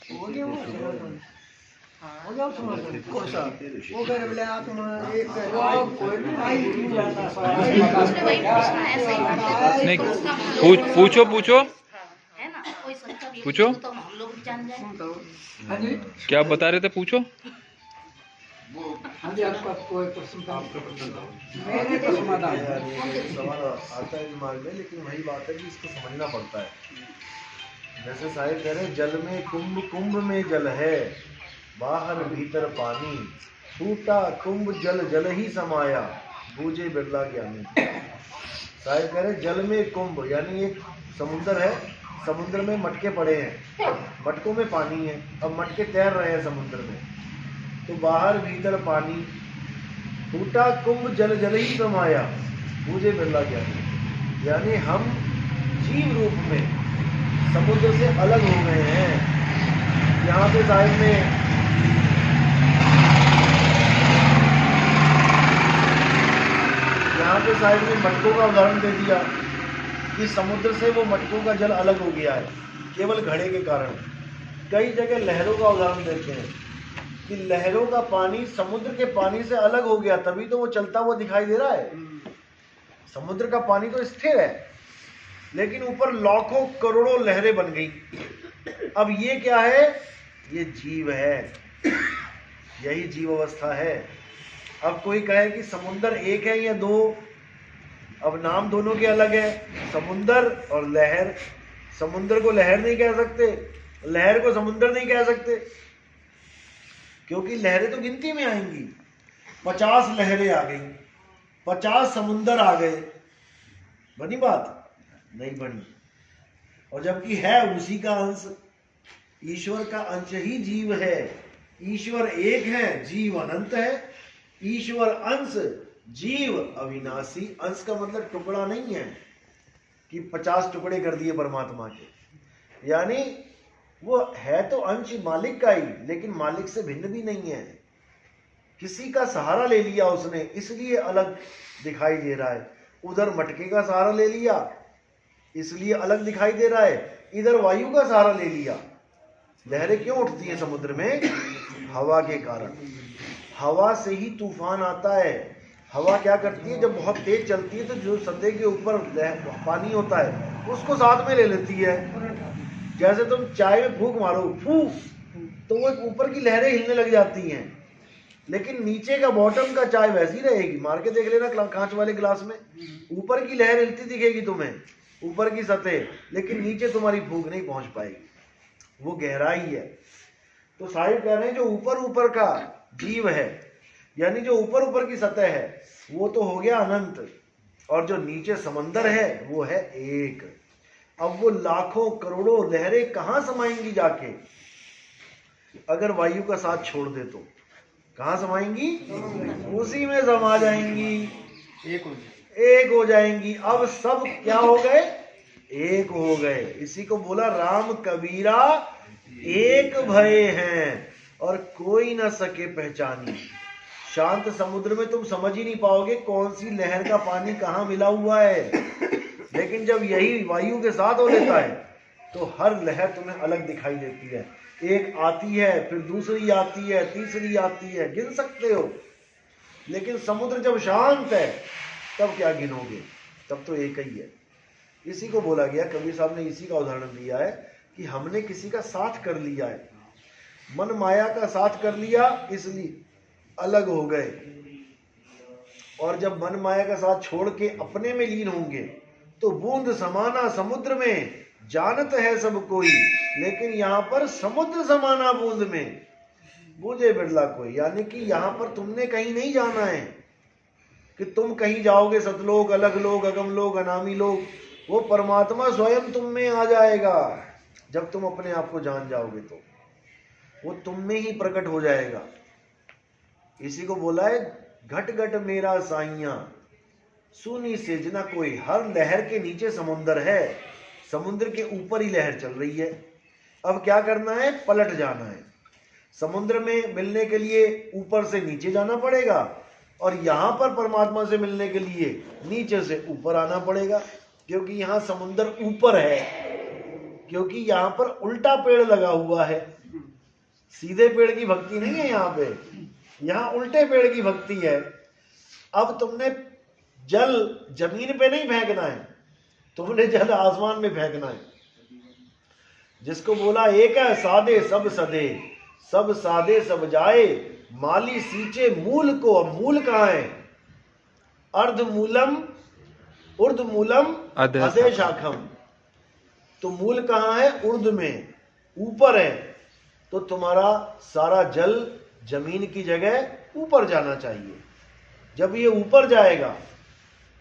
हो गया वो समर्थन, हो गया समर्थन कौन सा वो कह रहे बोले आप एक नहीं, पूछो पूछो है ना, कोई संख्या भी पूछो। तो हम लोग भी जान जाए। हाँ जी क्या बता रहे थे, पूछो। हाँ जी आपका कोई प्रश्न था? मैंने तो समाधान सवाल आता है दिमाग में, लेकिन वही बात है कि इसको समझना पड़ता है। जैसे साहिब कह रहे जल में कुंभ, कुंभ में जल है, बाहर भीतर पानी, टूटा कुंभ जल जल ही समाया, बूझे बिरला ज्ञानी। साहिब कह रहे जल में कुंभ यानी एक समुद्र है, समुद्र में मटके पड़े हैं, मटकों में पानी है, अब मटके तैर रहे हैं समुद्र में, तो बाहर भीतर पानी, टूटा कुंभ जल जल ही समाया, बूझे बिरला ज्ञानी। यानी हम जीव रूप में समुद्र से अलग हो गए हैं। यहाँ पे साहिब ने मटकों का उदाहरण दे दिया कि समुद्र से वो मटकों का जल अलग हो गया है केवल घड़े के कारण। कई जगह लहरों का उदाहरण देते हैं कि लहरों का पानी समुद्र के पानी से अलग हो गया, तभी तो वो चलता हुआ दिखाई दे रहा है। समुद्र का पानी तो स्थिर है, लेकिन ऊपर लाखों करोड़ों लहरें बन गई। अब ये क्या है? ये जीव है, यही जीव अवस्था है। अब कोई कहे कि समुद्र एक है या दो, अब नाम दोनों के अलग है, समुद्र और लहर। समुद्र को लहर नहीं कह सकते, लहर को समुद्र नहीं कह सकते, क्योंकि लहरें तो गिनती में आएंगी। 50 लहरें आ गई, 50 समुद्र आ गए, बनी बात? नहीं बनी। और जबकि है उसी का अंश, ईश्वर का अंश ही जीव है। ईश्वर एक है, जीव अनंत है। ईश्वर अंश, जीव अविनाशी। अंश का मतलब टुकड़ा नहीं है कि 50 टुकड़े कर दिए परमात्मा के, यानी वो है तो अंश मालिक का ही, लेकिन मालिक से भिन्न भी नहीं है। किसी का सहारा ले लिया उसने, इसलिए अलग दिखाई दे रहा है। उधर मटके का सहारा ले लिया, इसलिए अलग दिखाई दे रहा है। इधर वायु का सहारा ले लिया। लहरें क्यों उठती हैं समुद्र में? हवा के कारण। हवा से ही तूफान आता है। हवा क्या करती है? जब बहुत तेज चलती है तो जो सतह के ऊपर पानी होता है उसको साथ में ले लेती है। जैसे तुम चाय में फूंक मारो, फूंक, तो वो ऊपर की लहरें हिलने लग जाती हैं, लेकिन नीचे का बॉटम का चाय वैसी रहेगी। मार के देख लेना कांच वाले गिलास में, ऊपर की लहर हिलती दिखेगी तुम्हें, ऊपर की सतह, लेकिन नीचे तुम्हारी फूंक नहीं पहुंच पाएगी, वो गहराई है। तो साहिब कह रहे हैं जो ऊपर ऊपर का जीव है, यानी जो ऊपर ऊपर की सतह है, वो तो हो गया अनंत, और जो नीचे समंदर है वो है एक। अब वो लाखों करोड़ों लहरें कहां समाएंगी जाके? अगर वायु का साथ छोड़ दे तो कहां समाएंगी? उसी में समा जाएंगी, एक हो जाएंगी। अब सब क्या हो गए? एक हो गए। इसी को बोला राम कबीरा एक भय हैं और कोई ना सके पहचानी। शांत समुद्र में तुम समझ ही नहीं पाओगे कौन सी लहर का पानी कहां मिला हुआ है, लेकिन जब यही वायु के साथ हो लेता है तो हर लहर तुम्हें अलग दिखाई देती है। एक आती है, फिर दूसरी आती है, तीसरी आती है, गिन सकते हो। लेकिन समुद्र जब शांत है तब क्या गिनोगे? तब तो एक ही है। इसी को बोला गया, कबीर साहब ने इसी का उदाहरण दिया है कि हमने किसी का साथ कर लिया है, मन माया का साथ कर लिया, इसलिए अलग हो गए। और जब मन माया का साथ छोड़ के अपने में लीन होंगे तो बूंद समाना समुद्र में, जानत है सब कोई, लेकिन यहाँ पर समुद्र समाना बूंद में, बूझे बिरला कोई। यानी कि यहाँ पर तुमने कहीं नहीं जाना है कि तुम कहीं जाओगे सतलोक, अलग लोग, अगम लोग, अनामी लोग। वो परमात्मा स्वयं तुम में आ जाएगा। जब तुम अपने आप को जान जाओगे तो वो तुम में ही प्रकट हो जाएगा। इसी को बोला है घट घट मेरा साइया, सुनी सेजना कोई। हर लहर के नीचे समुंदर है, समुद्र के ऊपर ही लहर चल रही है। अब क्या करना है? पलट जाना है। समुद्र में मिलने के लिए ऊपर से नीचे जाना पड़ेगा, और यहां पर परमात्मा से मिलने के लिए नीचे से ऊपर आना पड़ेगा, क्योंकि यहां समुद्र ऊपर है क्योंकि यहाँ पर उल्टा पेड़ लगा हुआ है, सीधे पेड़ की भक्ति नहीं है यहाँ पे, यहाँ उल्टे पेड़ की भक्ति है। अब तुमने जल जमीन पे नहीं फेंकना है, तुमने जल आसमान में फेंकना है। जिसको बोला एक है सादे सब सदे, सब सादे सब जाए, माली सींचे मूल को। अब मूल कहाँ है? अर्ध मूलम उर्ध मूलम अधे शाखम। तो मूल कहाँ है? उर्ध में, ऊपर है। तो तुम्हारा सारा जल जमीन की जगह ऊपर जाना चाहिए। जब ये ऊपर जाएगा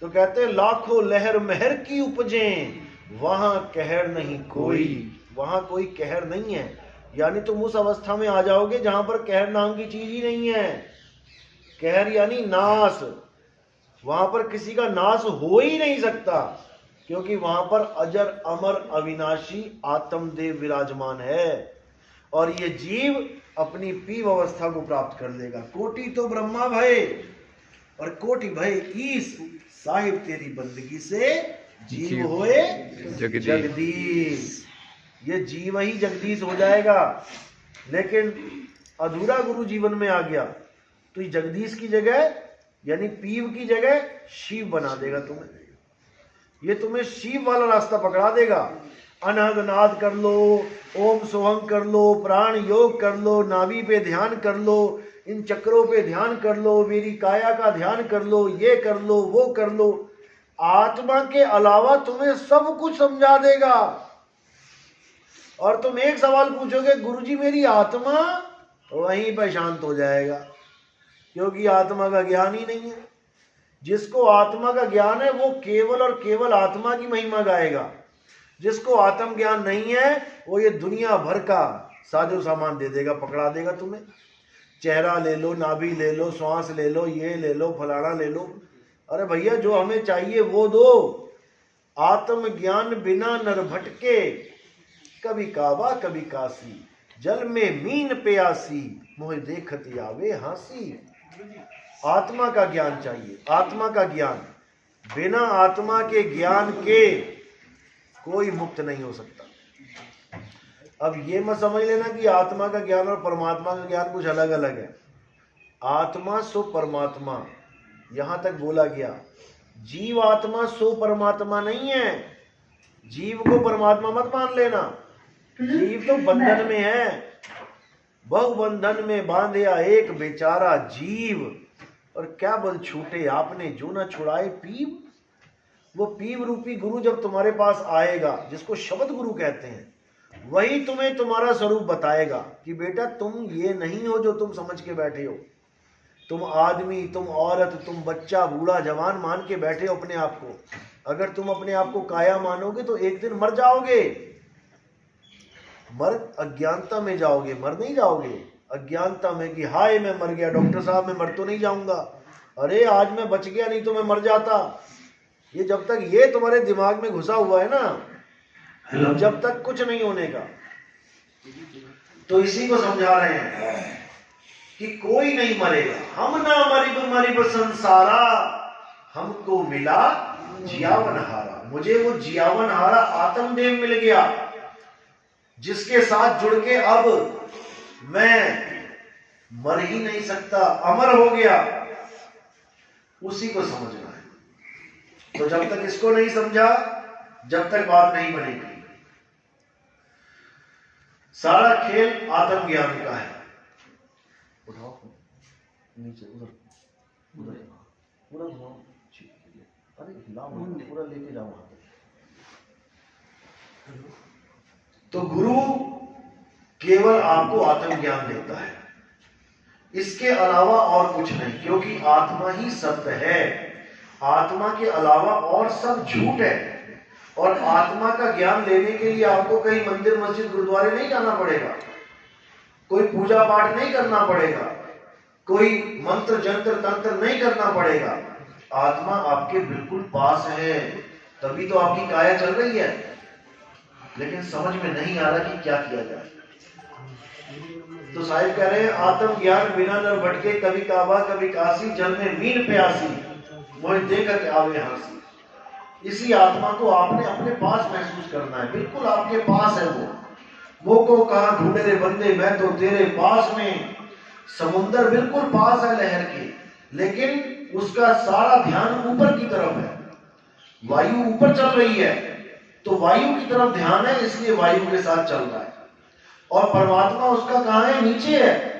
तो कहते हैं लाखों लहर महर की उपजें, वहां कहर नहीं कोई। वहां कोई कहर नहीं है, यानी तुम उस अवस्था में आ जाओगे जहां पर कहर नाम की चीज ही नहीं है। कहर यानी नाश, वहां पर किसी का नाश हो ही नहीं सकता, क्योंकि वहां पर अजर अमर अविनाशी आत्मदेव विराजमान है। और ये जीव अपनी पीव अवस्था को प्राप्त कर लेगा। कोटि तो ब्रह्मा भय और कोटि भय ईश, साहिब तेरी बंदगी से जीव होए जगदीश। ये जीव ही जगदीश हो जाएगा। लेकिन अधूरा गुरु जीवन में आ गया तो ये जगदीश की जगह यानी पीव की जगह शिव बना देगा तुम्हें। ये तुम्हें शिव वाला रास्ता पकड़ा देगा। अनहद नाद कर लो, ओम सोहम कर लो, प्राण योग कर लो, नाभि पे ध्यान कर लो, इन चक्रों पे ध्यान कर लो, मेरी काया का ध्यान कर लो, ये कर लो, वो कर लो। आत्मा के अलावा तुम्हें सब कुछ समझा देगा। और तुम एक सवाल पूछोगे गुरुजी मेरी आत्मा, वहीं पर शांत हो जाएगा, क्योंकि आत्मा का ज्ञान ही नहीं है। जिसको आत्मा का ज्ञान है वो केवल और केवल आत्मा की महिमा गाएगा। जिसको आत्म ज्ञान नहीं है वो ये दुनिया भर का साजो सामान दे देगा, पकड़ा देगा तुम्हें। चेहरा ले लो, नाभि ले लो, श्वास ले लो, ये ले लो, फलाना ले लो। अरे भैया जो हमें चाहिए वो दो। आत्म ज्ञान बिना नर भटके, कभी काबा कभी काशी, जल में मीन प्यासी, मोह देखती आवे हासी। आत्मा का ज्ञान चाहिए, आत्मा का ज्ञान। बिना आत्मा के ज्ञान के कोई मुक्त नहीं हो सकता। अब ये मत समझ लेना कि आत्मा का ज्ञान और परमात्मा का ज्ञान कुछ अलग अलग है। आत्मा सो परमात्मा, यहां तक बोला गया। जीव आत्मा सो परमात्मा नहीं है। जीव को परमात्मा मत मान लेना। जीव तो बंधन में है। बहु बंधन में बांधया एक बेचारा जीव, और क्या बल छूटे आपने जो न छुड़ाए पीव। वो पीव रूपी गुरु जब तुम्हारे पास आएगा, जिसको शब्द गुरु कहते हैं, वही तुम्हें तुम्हारा स्वरूप बताएगा कि बेटा तुम ये नहीं हो जो तुम समझ के बैठे हो। तुम आदमी, तुम औरत, तुम बच्चा, बूढ़ा, जवान मान के बैठे हो अपने आप को। अगर तुम अपने आप को काया मानोगे तो एक दिन मर जाओगे। मर अज्ञानता में जाओगे, मर नहीं जाओगे अज्ञानता में कि हाय मैं मर गया, डॉक्टर साहब मैं मर तो नहीं जाऊंगा, अरे आज मैं बच गया नहीं तो मैं मर जाता। ये जब तक ये तुम्हारे दिमाग में घुसा हुआ है ना, जब तक कुछ नहीं होने का। तो इसी को समझा रहे हैं कि कोई नहीं मरेगा। हम ना मरिब संसारा, हमको मिला जियावन हारा। मुझे वो जियावन हारा आत्मदेव मिल गया, जिसके साथ जुड़ के अब मैं मर ही नहीं सकता, अमर हो गया। उसी को समझना है। तो जब तक इसको नहीं समझा, जब तक बात नहीं बनेगी। सारा खेल आत्म ज्ञान का है। उठाओ नीचे, उधर उधर पूरा घुमाओ। अरे हिलाओ, पूरा लेके जाओ वहां तक। तो गुरु केवल आपको आत्म ज्ञान देता है, इसके अलावा और कुछ नहीं, क्योंकि आत्मा ही सत्य है। आत्मा के अलावा और सब झूठ है। और आत्मा का ज्ञान लेने के लिए आपको कहीं मंदिर, मस्जिद, गुरुद्वारे नहीं जाना पड़ेगा, कोई पूजा पाठ नहीं करना पड़ेगा, कोई मंत्र जंत्र तंत्र नहीं करना पड़ेगा। आत्मा आपके बिल्कुल पास है, तभी तो आपकी काया चल रही है। लेकिन समझ में नहीं आ रहा कि क्या किया जाए। तो साहिब कह रहे हैं आत्म ज्ञान बिना नर भटके, कभी काबा कभी काशी, जल में मीन प्यासी, मोह देख के आवे हासी। इसी आत्मा को आपने अपने पास महसूस करना है, बिल्कुल आपके पास है वो को कहा ढूंढे रे बंदे, मैं तो तेरे पास में। समुंदर बिल्कुल पास है लहर के, लेकिन उसका सारा ध्यान ऊपर की तरफ है। वायु ऊपर चल रही है तो वायु की तरफ ध्यान है, इसलिए वायु के साथ चल रहा है। और परमात्मा उसका कहां है? नीचे है।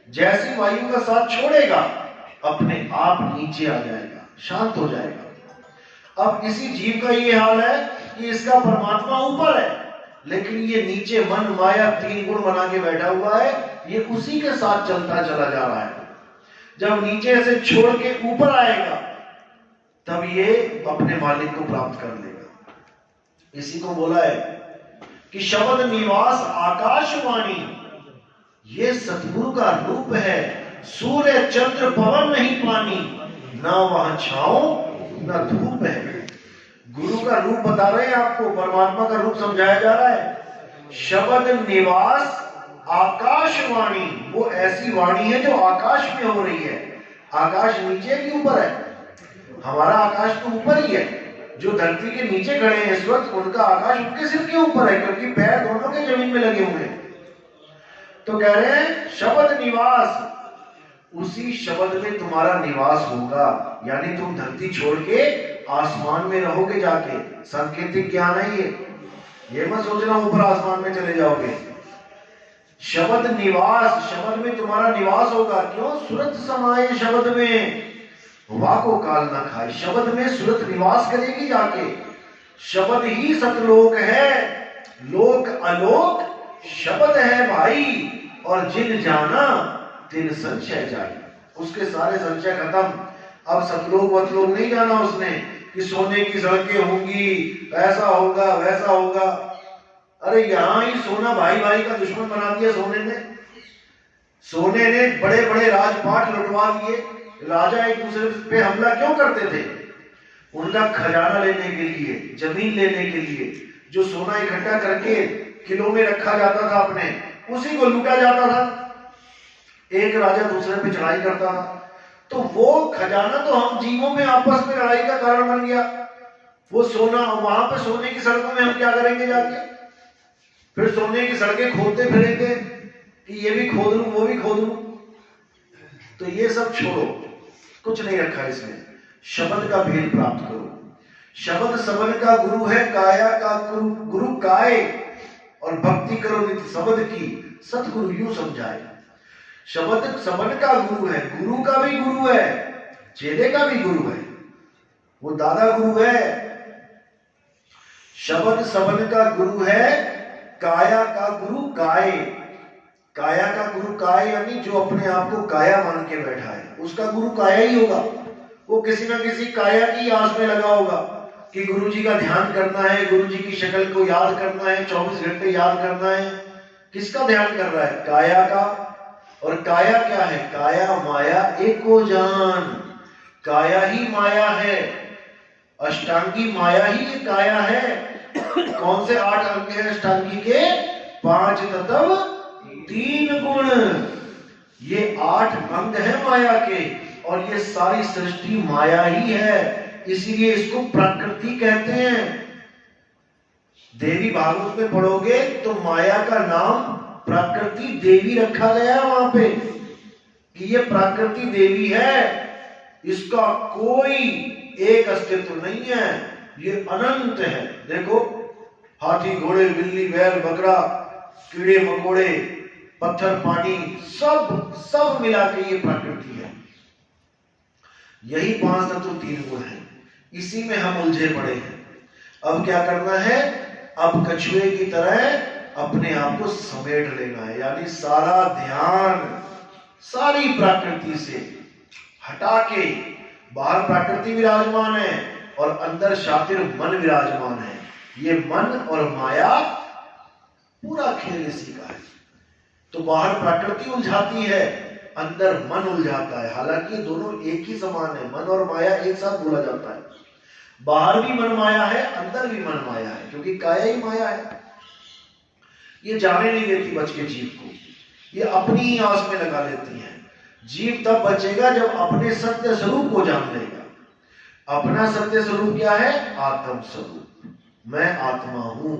जैसी वायु का साथ छोड़ेगा अपने आप नीचे आ जाएगा, शांत हो जाएगा। अब इसी जीव का ये हाल है कि इसका परमात्मा ऊपर है, लेकिन ये नीचे मन माया 3 गुण बना के बैठा हुआ है, ये उसी के साथ चलता चला जा रहा है। जब नीचे से छोड़ के ऊपर आएगा तब ये अपने मालिक को प्राप्त कर लेगा। इसी को बोला है कि शब्द निवास आकाशवाणी, ये सतगुरु का रूप है। सूर्य चंद्र पवन नहीं पानी, ना वहां छांव ना धूप है। गुरु का रूप बता रहे हैं आपको, परमात्मा का रूप समझाया जा रहा है। शब्द निवास आकाशवाणी, वो ऐसी वाणी है जो आकाश में हो रही है। आकाश नीचे की ऊपर है? हमारा आकाश तो ऊपर ही है। जो धरती के नीचे खड़े हैं इस वक्त, उनका आकाश उनके सिर के ऊपर है, क्योंकि पैर दोनों के जमीन में लगे हुए हैं। तो कह रहे हैं शब्द निवास, उसी शब्द में तुम्हारा निवास होगा। यानी तुम धरती छोड़ के आसमान में रहोगे जाके। सांकेतिक ज्ञान है ये मत सोचना ऊपर आसमान में चले जाओगे। शब्द निवास, शब्द में तुम्हारा निवास होगा। क्यों? सुरत समाये शब्द में, वाको काल ना खाए। शब्द में सुरत निवास करेगी जाके। शब्द ही सतलोक है, लोक अलोक शब्द है भाई। और जिन जाना तिन संशय जाए, उसके सारे संशय खत्म। अब सतलोक वतलोक नहीं जाना उसने कि सोने की सड़कें होंगी, ऐसा होगा वैसा होगा। अरे यहां ही सोना भाई भाई का दुश्मन बना दिया सोने ने। सोने ने बड़े बड़े राजपाट लुटवा दिए। राजा एक दूसरे पे हमला क्यों करते थे? उनका खजाना लेने के लिए, जमीन लेने के लिए। जो सोना इकट्ठा करके किलो में रखा जाता था अपने, उसी को लूटा जाता था। एक राजा दूसरे पे चढ़ाई करता था, तो वो खजाना तो हम जीवों में आपस में लड़ाई का कारण बन गया। वो सोना, वहां पे सोने की सड़कों में हम क्या करेंगे जाके? फिर सोने की सड़कें खोदते फिरेंगे कि ये भी खोद लूं वो भी खोद लूं। तो ये सब छोड़ो, कुछ नहीं रखा इसमें। शब्द का भेद प्राप्त करो। शब्द सबन का गुरु है, काया का गुरु काय। और भक्ति करो नित्य शब्द की, सतगुरु यूं समझाए। शब्द सबन का गुरु है, गुरु का भी गुरु है, चेले का भी गुरु है, वो दादा गुरु है। शब्द सबन का गुरु है, काया का गुरु काय। काया का गुरु काय यानी जो अपने आप को काया मान के बैठा है, उसका गुरु काया ही होगा। वो किसी ना किसी काया की आस में लगा होगा कि गुरु जी का ध्यान करना है, गुरु जी की शक्ल को याद करना है, 24 घंटे याद करना है। किसका ध्यान कर रहा है? काया का। और काया क्या है? काया माया एको जान। काया ही माया है, अष्टांगी माया ही काया है। कौन से 8 अंग हैं अष्टांगी के? 5 तत्व 3 गुण। ये 8 अंग है माया के, और ये सारी सृष्टि माया ही है। इसीलिए इसको प्रकृति कहते हैं। देवी भागवत में पढ़ोगे तो माया का नाम प्रकृति देवी रखा गया है वहां पे, कि ये प्रकृति देवी है। इसका कोई एक अस्तित्व नहीं है, ये अनंत है। देखो, हाथी घोड़े बिल्ली बैल बकरा कीड़े मकोड़े पत्थर पानी सब मिला के ये प्रकृति है। यही 5 तत्व 3 गुण है। इसी में हम उलझे पड़े हैं। अब क्या करना है? अब कछुए की तरह अपने आप को समेट लेना है। यानी सारा ध्यान सारी प्रकृति से हटा के, बाहर प्रकृति विराजमान है और अंदर शातिर मन विराजमान है। ये मन और माया पूरा खेल इसी का है। तो बाहर प्रकृति उलझाती है, अंदर मन उलझाता है। हालांकि दोनों एक ही समान है, मन और माया एक साथ बोला जाता है। बाहर भी मन माया है, अंदर भी मन माया है, क्योंकि काया ही माया है। ये जाने नहीं देती बच के जीव को, ये अपनी ही आस में लगा लेती है। जीव तब बचेगा जब अपने सत्य स्वरूप को जान लेगा। अपना सत्य स्वरूप क्या है? आत्म स्वरूप। मैं आत्मा हूं।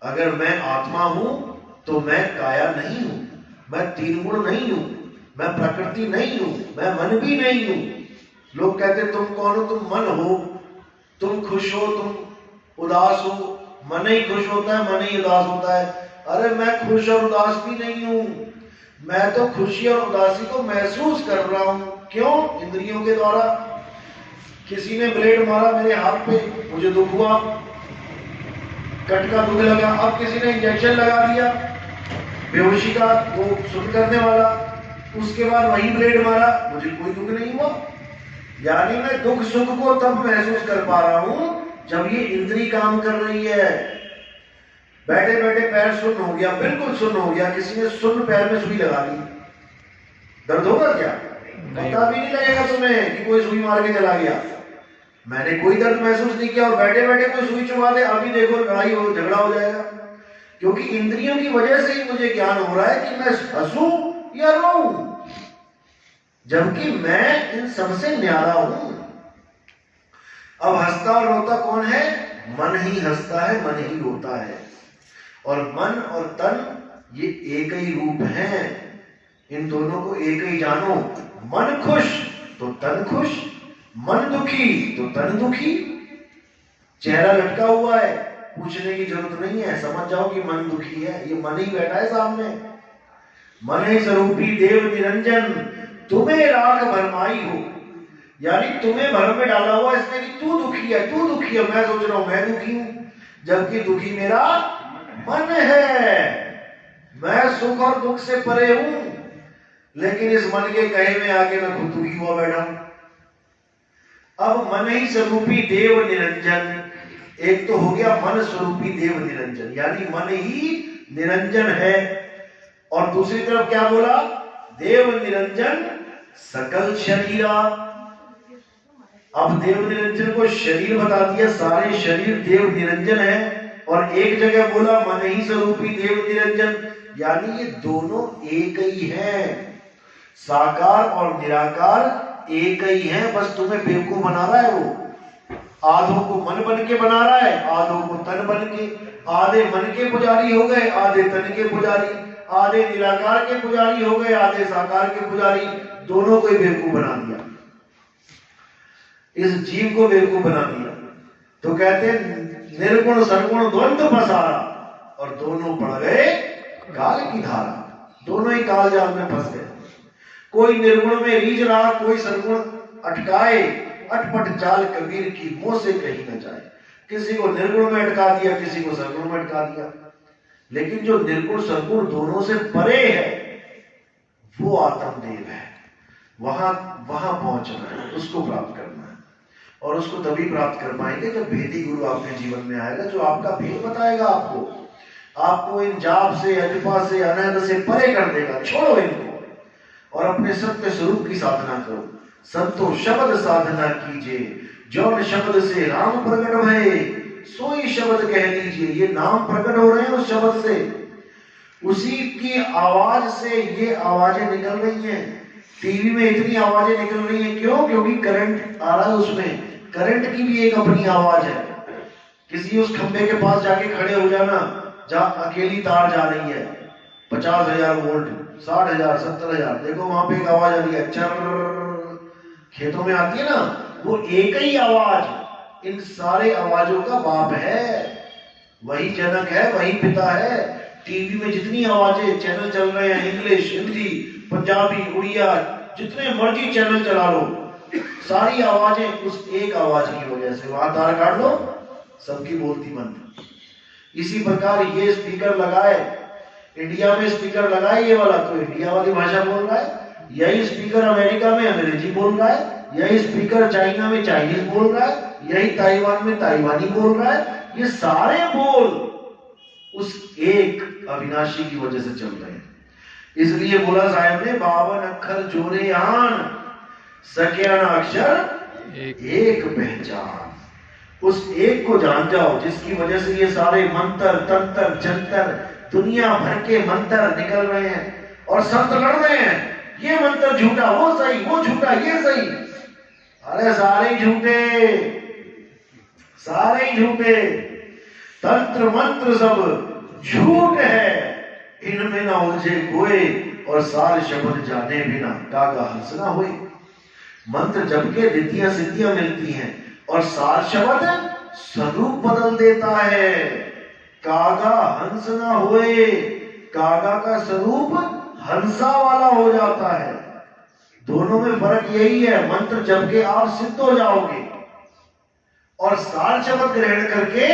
अगर मैं आत्मा हूं तो मैं काया नहीं हूं, मैं तीन गुण नहीं हूं, मैं प्रकृति नहीं हूं, मैं मन भी नहीं हूं। लोग कहते तुम कौन हो? तुम मन हो। तुम खुश हो, तुम उदास हो, मन ही खुश होता है, मन ही उदास होता है। अरे मैं खुश और उदास भी नहीं हूं, मैं तो खुशी और उदासी को महसूस कर रहा हूं। क्यों? इंद्रियों के द्वारा। किसी ने ब्लेड मारा मेरे हाथ पे, मुझे दुख हुआ, कट का दुख लगा। अब किसी ने इंजेक्शन लगा दिया बेहोशी का, वो सुन करने वाला, उसके बाद वही ब्लेड मारा, मुझे कोई दुख नहीं हुआ। यानी मैं दुख सुख को तब महसूस कर पा रहा हूं जब ये इंद्री काम कर रही है। बैठे बैठे पैर सुन्न हो गया, बिल्कुल सुन्न हो गया, किसी ने सुन्न पैर में सुई लगा दी, दर्द होगा क्या? पता भी नहीं लगेगा तुम्हें कि कोई सुई मार के चला गया। मैंने कोई दर्द महसूस नहीं किया, और बैठे बैठे कोई सुई चुभा दे, अभी देखो लड़ाई हो, झगड़ा हो जाएगा। क्योंकि इंद्रियों की वजह से ही मुझे ज्ञान हो रहा है कि मैं हंसूं या रोऊं, जबकि मैं इन सबसे न्यारा हूं। अब हंसता और रोता कौन है? मन ही हंसता है, मन ही रोता है। और मन और तन ये एक ही रूप है। इन दोनों को एक ही जानो। मन खुश तो तन खुश, मन दुखी तो तन दुखी। चेहरा लटका हुआ है, पूछने की जरूरत नहीं है, समझ जाओ कि मन दुखी है, ये मन ही बैठा है सामने। मन ही स्वरूपी देव निरंजन तुम्हें राख भरमाई हो, यानी तुम्हें भर में डाला हुआ इसने कि तू दुखी है, तू दुखी है। मैं सोच रहा हूं मैं दुखी हूं, जबकि दुखी मेरा मन है। मैं सुख और दुख से परे हूं, लेकिन इस मन के कहे में आके मैं खुद दुखी हुआ बैठा हूं। अब मन ही स्वरूपी देव निरंजन, एक तो हो गया मन स्वरूपी देव निरंजन, यानी मन ही निरंजन है। और दूसरी तरफ क्या बोला? देव निरंजन सकल शरीरा। अब देव निरंजन को शरीर बता दिया, सारे शरीर देव निरंजन है। और एक जगह बोला मन ही स्वरूपी देव निरंजन, यानी ये दोनों एक ही हैं। साकार और निराकार एक ही है, बस तुम्हें बेवकूफ बना रहा है वो। आधों को मन बन के बना रहा है, आधों को तन बन के। आधे मन के पुजारी हो गए, आधे तन के पुजारी। आधे निराकार के पुजारी हो गए, आधे साकार के पुजारी। दोनों को ही बेवकूफ बना दिया, इस जीव को बेवकूफ बना दिया। तो कहते हैं निर्गुण सरगुण द्वंद्व फंसारा, और दोनों पड़ गए काल की धारा। दोनों ही काल जाल में फंस गए। कोई निर्गुण में रीझ रहा, कोई सरगुण अटकाए। अटपट चाल कबीर की मुंह से कहीं न जाए। किसी को निर्गुण में अटका दिया, किसी को सरगुण में अटका दिया। लेकिन जो निर्गुण सरगुण दोनों से परे है वो आत्मदेव है। वहां पहुंचना है, उसको प्राप्त करना है। और उसको तभी प्राप्त कर पाएंगे जब भेदी गुरु आपके जीवन में आएगा, जो आपका भेद बताएगा आपको इन जाप से, अजपा से, अनहद से परे कर देगा। छोड़ो इनको और अपने सत्य स्वरूप की साधना करो। संतो शब्द साधना कीजिए, जौन शब्द से राम प्रकट भये, सोई शब्द कह लीजिए। ये नाम प्रकट हो रहे हैं उस शब्द से, उसी की आवाज से ये आवाजें निकल रही हैं। टीवी में इतनी आवाजें निकल रही हैं, क्यों? क्योंकि करंट आ रहा है उसमें। करंट की भी एक अपनी आवाज है। किसी उस खंबे के पास जाके खड़े हो जाना जहां अकेली तार जा रही है, 50,000 वोल्ट, 60,000, 70,000, देखो वहां पे एक आवाज आ रही है, चर खेतों में आती है ना, वो एक ही आवाज इन सारे आवाजों का बाप है। वही जनक है, वही पिता है। टीवी में जितनी आवाजें चैनल चल रहे हैं, इंग्लिश, हिंदी, पंजाबी, उड़िया, जितने मर्जी चैनल चला लो, सारी आवाजें उस एक आवाज की वजह से। वहां तार काट लो, सबकी बोलती बंद। इसी प्रकार ये स्पीकर लगाए, इंडिया में स्पीकर लगाए ये वाला, तो इंडिया वाली भाषा बोल रहा है। यही स्पीकर अमेरिका में अंग्रेजी बोल रहा है, यही स्पीकर चाइना में चाइनीज बोल रहा है, यही ताइवान में ताइवानी बोल रहा है। ये सारे बोल उस एक अविनाशी की वजह से चल रहे हैं। इसलिए बोला साहब ने 52 अक्षर जोरे आन, सकिया ना अक्षर एक पहचान। उस एक को जान जाओ जिसकी वजह से ये सारे मंत्र, तंत्र, जंतर, दुनिया भर के मंत्र निकल रहे हैं और संत लड़ रहे हैं। ये मंत्र झूठा, वो सही, वो झूठा, ये सही। अरे सारे ही झूठे, सारे ही झूठे, तंत्र मंत्र सब झूठ है, इनमें ना उलझे कोई, और सार शब्द जाने बिना कागा हंस ना होए। मंत्र जप के रिद्धियां सिद्धियां मिलती हैं, और सार शब्द स्वरूप बदल देता है। कागा हंस ना होए, कागा का स्वरूप हंसा वाला हो जाता है। दोनों में फर्क यही है, मंत्र जप के आप सिद्ध हो जाओगे, और सार शब्द ग्रहण करके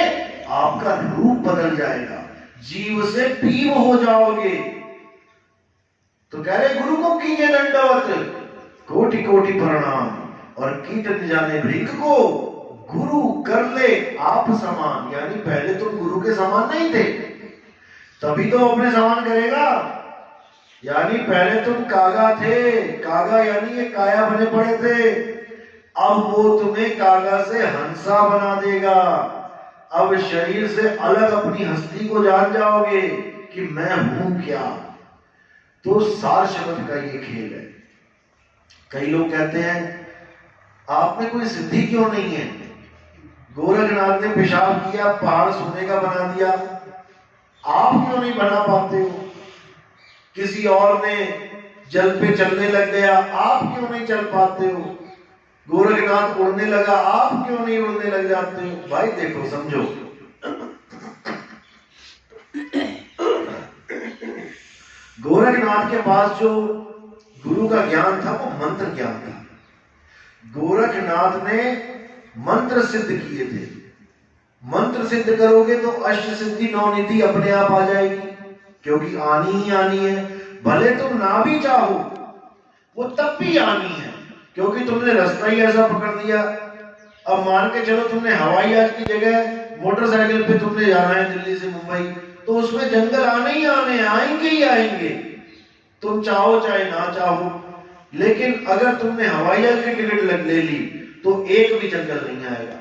आपका रूप बदल जाएगा, जीव से पीव हो जाओगे। तो कह रहे गुरु को कीजिए दंडवत, कोटि कोटि प्रणाम, और कीट न जाने भृंग को गुरु कर ले आप समान। यानी पहले तुम गुरु के समान नहीं थे, तभी तो अपने समान करेगा। यानी पहले तुम कागा थे, कागा यानी ये काया बने पड़े थे, अब वो तुम्हें कागा से हंसा बना देगा। अब शरीर से अलग अपनी हस्ती को जान जाओगे कि मैं हूं क्या। तो सार शब्द का ये खेल है। कई लोग कहते हैं आप में कोई सिद्धि क्यों नहीं है? गोरखनाथ ने पेशाब किया, पहाड़ सोने का बना दिया, आप क्यों नहीं बना पाते हो? किसी और ने जल पे चलने लग गया, आप क्यों नहीं चल पाते हो? गोरखनाथ उड़ने लगा, आप क्यों नहीं उड़ने लग जाते हो? भाई देखो, समझो, गोरखनाथ के पास जो गुरु का ज्ञान था वो मंत्र ज्ञान था। गोरखनाथ ने मंत्र सिद्ध किए थे। मंत्र सिद्ध करोगे तो अष्ट सिद्धि नौ निधि अपने आप आ जाएगी, क्योंकि आनी ही आनी है। भले तुम ना भी चाहो वो तब भी आनी है, क्योंकि तुमने रास्ता ही ऐसा पकड़ दिया। अब मान के चलो तुमने हवाई जहाज की जगह मोटरसाइकिल पे तुमने जाना है दिल्ली से मुंबई, तो उसमें जंगल आने ही आने, आएंगे ही आएंगे, तुम चाहो चाहे ना चाहो। लेकिन अगर तुमने हवाई जहाज की टिकट ले ली तो एक भी जंगल नहीं आएगा।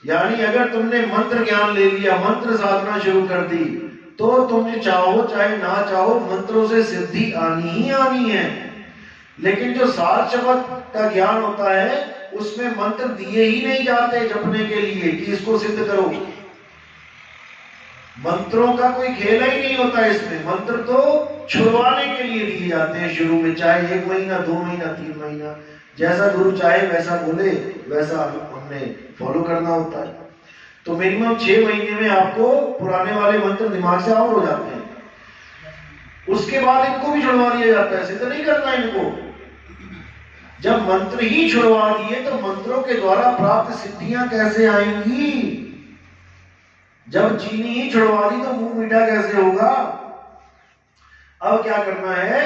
यानी अगर तुमने मंत्र ज्ञान ले लिया, मंत्र साधना शुरू कर दी, तो तुम चाहो चाहे ना चाहो मंत्रों से सिद्धि आनी ही आनी है। लेकिन जो सार शब्द का ज्ञान होता है उसमें मंत्र दिए ही नहीं जाते जपने के लिए कि इसको सिद्ध करो। मंत्रों का कोई खेल ही नहीं होता इसमें। मंत्र तो छुड़वाने के लिए दिए जाते हैं शुरू में, चाहे 1 महीना 2 महीना 3 महीना, जैसा गुरु चाहे वैसा बोले, वैसा हमने फॉलो करना होता है। तो मिनिमम 6 महीने में आपको पुराने वाले मंत्र दिमाग से आउट हो जाते हैं। उसके बाद इनको भी छुड़वा दिया जाता है, सिद्ध नहीं करना इनको। जब मंत्र ही छुड़वा दिए तो मंत्रों के द्वारा प्राप्त सिद्धियां कैसे आएंगी? जब चीनी ही छुड़वा दी तो मुंह मीठा कैसे होगा? अब क्या करना है?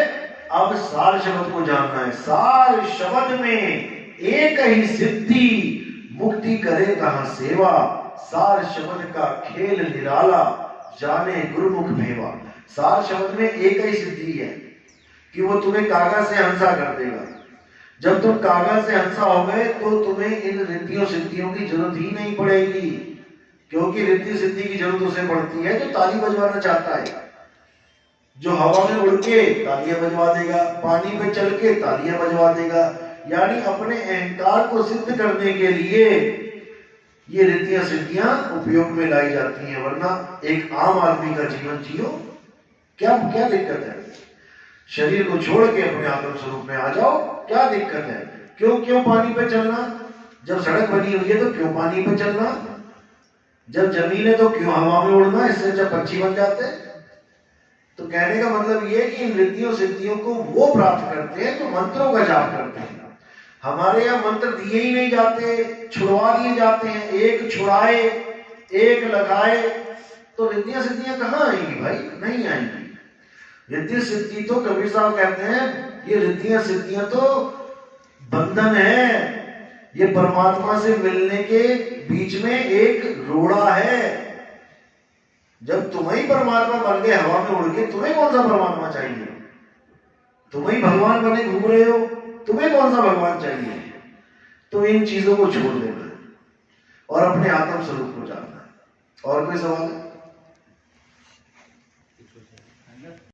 अब सार शब्द को जानना है। सार शब्द में एक ही सिद्धि, मुक्ति करे कहां सेवा। सार शब्द का खेल निराला, जाने गुरुमुख भेवा। सार शब्द में एक ही सिद्धि है कि वो तुम्हें कागा से हंसा कर देगा। जब तुम कागा से हंसा हो गए तो तुम्हें इन रिद्धियों सिद्धियों की जरूरत ही नहीं पड़ेगी, क्योंकि रिद्धि सिद्धि की जरूरत उसे पड़ती है जो ताली बजवाना चाहता है। जो हवा में उड़ के तालियां बजवा देगा, पानी पे चल के तालियां बजवा देगा। यानी अपने अहंकार को सिद्ध करने के लिए ये रिद्धियां सिद्धियां उपयोग में लाई जाती हैं, वरना एक आम आदमी का जीवन जियो, क्या क्या दिक्कत है? शरीर को छोड़ के अपने आत्म स्वरूप में आ जाओ, क्या दिक्कत है? क्यों पानी पे चलना? जब सड़क बनी हुई है तो क्यों पानी पे चलना? जब जमीन है तो क्यों हवा में उड़ना? इससे जब पक्षी बन जाते। तो कहने का मतलब ये कि इन रिद्धियों सिद्धियों को वो प्राप्त करते हैं जो मंत्रों का जाप करते हैं। हमारे यहाँ मंत्र दिए ही नहीं जाते, छुड़वा दिए जाते हैं। एक छुड़ाए एक लगाए तो रिद्धियां सिद्धियां कहाँ आएंगी भाई? नहीं आएंगी। रिद्धि सिद्धि तो कबीर साहब कहते हैं ये रिद्धियां सिद्धियां तो बंधन है, ये परमात्मा से मिलने के बीच में एक रोड़ा है। जब तुम्हें ही परमात्मा बन गए हवा में उड़ के, तुम्हें कौन सा परमात्मा चाहिए? तुम्हें ही भगवान बने घूम रहे हो, तुम्हें कौन सा भगवान चाहिए? तो इन चीजों को छोड़ देना है और अपने आत्म स्वरूप को जानना है। और कोई सवाल है?